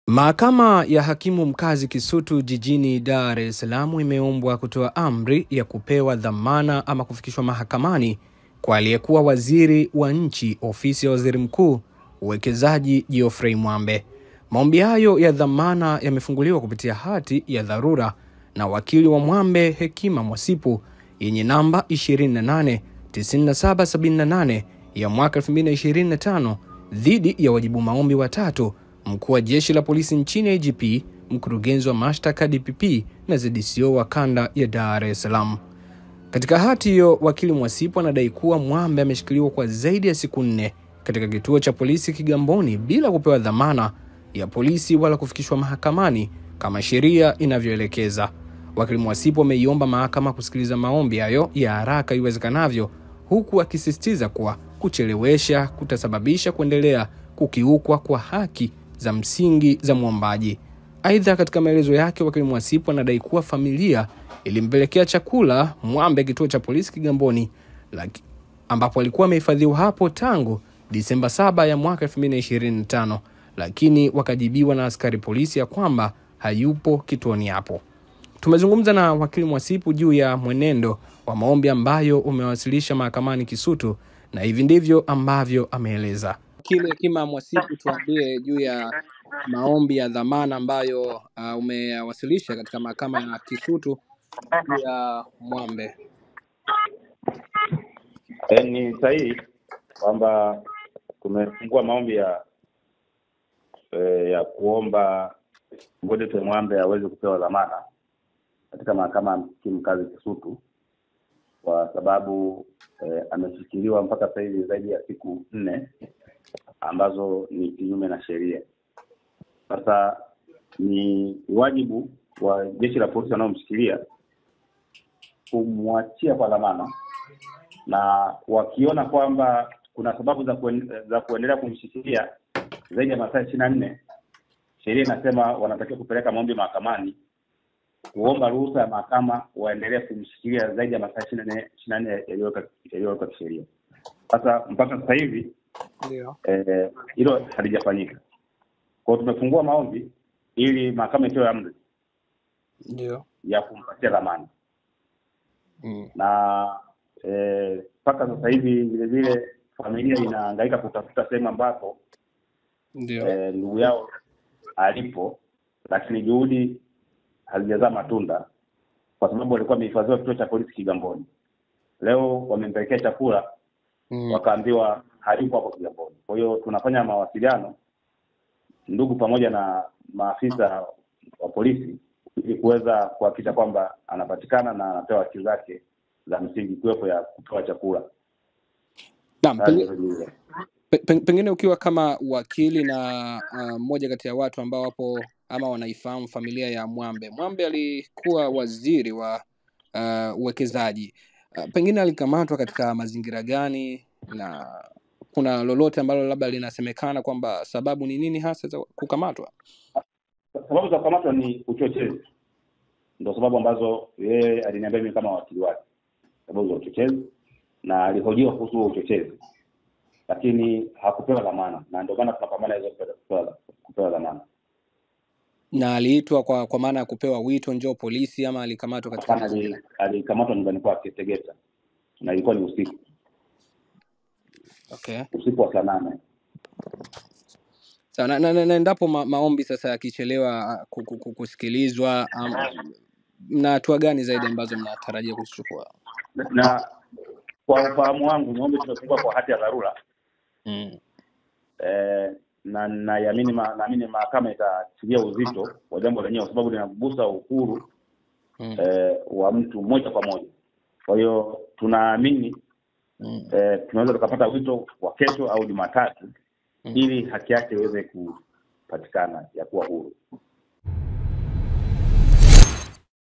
Mahakama ya hakimu mkazi Kisutu jijini Dar es Salaam imeombwa kutoa amri ya kupewa dhamana ama kufikishwa mahakamani kwa aliyekuwa waziri wa nchi ofisi ya waziri mkuu uwekezaji Geoffrey Mwambe. Maombi hayo ya dhamana yamefunguliwa kupitia hati ya dharura na wakili wa Mwambe Hekima Mwasipu yenye namba 289778 ya mwaka 2025 dhidi ya wajibu maombi watatu: mkuu wa jeshi la polisi nchini IGP, mkurugenzi wa mashtaka DPP na ZDCO wa kanda ya Dar es Salaam. Katika hati hiyo, wakili Mwasipu anadai kuwa Mwambe ameshikiliwa kwa zaidi ya siku 4 katika kituo cha polisi Kigamboni bila kupewa dhamana ya polisi wala kufikishwa mahakamani kama sheria inavyoelekeza. Wakili Mwasipu ameiomba mahakama kusikiliza maombi hayo ya haraka iwezekanavyo, huku akisisitiza kuwa kuchelewesha kutasababisha kuendelea kukiukwa kwa haki za msingi za muombaji. Aidha, katika maelezo yake, wakili Mwasipu anadai kuwa familia ilimpelekea chakula Mwambe kituo cha polisi Kigamboni, ambapo alikuwa amehifadhiwa hapo tangu Disemba 7 ya mwaka 2025, lakini wakajibiwa na askari polisi ya kwamba hayupo kituoni hapo. Tumezungumza na wakili Mwasipu juu ya mwenendo wa maombi ambayo umewasilisha mahakamani Kisutu, na hivi ndivyo ambavyo ameeleza. Wakili Hekima Mwasipu, tuambie juu ya maombi ya dhamana ambayo umewasilisha katika mahakama ya Kisutu ya Mwambe. Ni sahihi kwamba tumefungua maombi ya kuomba Geoffrey Mwambe aweze kupewa dhamana katika mahakama ya hakimu mkazi Kisutu kwa sababu ameshikiliwa mpaka sasa hivi zaidi ya siku 4 ambazo ni kinyume na sheria. Sasa ni wajibu wa jeshi la polisi wanaomshikilia kumwachia kwa dhamana, na wakiona kwamba kuna sababu za kuendelea kumshikilia zaidi ya masaa 24, sheria inasema wanatakiwa kupeleka maombi mahakamani kuomba ruhusa ya mahakama waendelee kumshikilia zaidi ya masaa 24 yaliyowekwa kisheria. Sasa mpaka sasa hivi ndio hilo halijafanyika. Kwa hiyo tumefungua maombi ili mahakama itoe amri ndio ya kumpatia dhamana. Na mpaka sasa hivi vile vile familia inahangaika kutafuta sehemu ambapo ndio ndugu yao alipo, lakini juhudi hazijazaa matunda kwa sababu walikuwa wamehifadhiwa kituo cha polisi Kigamboni. Leo wamempelekea chakula wakaambiwa hayupo hapo Kigamboni. Kwa hiyo tunafanya mawasiliano ndugu pamoja na maafisa wa polisi ili kuweza kuhakikisha kwamba anapatikana na anapewa haki zake za msingi kuwepo ya kutoa chakula. Pengine ukiwa kama wakili na mmoja kati ya watu ambao wapo ama wanaifahamu familia ya Mwambe. Mwambe alikuwa waziri wa uwekezaji. Pengine alikamatwa katika mazingira gani, na kuna lolote ambalo labda linasemekana kwamba sababu ni nini hasa za kukamatwa? Sababu za kukamatwa ni uchochezi. Ndio sababu ambazo yeye aliniambia mimi kama wakili wake. Sababu za uchochezi, na alihojiwa kuhusu uchochezi, lakini hakupewa dhamana, na ndio maana tunapambana hizo kupewa dhamana. Na aliitwa kwa maana ya kupewa wito njoo polisi, ama alikamatwa katika alikamatwa nyumbani kwake Tegeta, na ilikuwa ni usiku. Okay. Usiku wa saa 8. Sawa, na endapo maombi sasa yakichelewa kusikilizwa, na hatua gani zaidi ambazo mnatarajia kuchukua? Na kwa ufahamu wangu maombi tumefungua kwa hati ya dharura. Na naamini mahakama itatilia uzito wa jambo lenyewe kwa sababu linagusa uhuru wa mtu moja kwa moja. Kwa hiyo tunaamini tunaweza tukapata wito wa kesho au Jumatatu ili haki yake iweze kupatikana ya kuwa huru.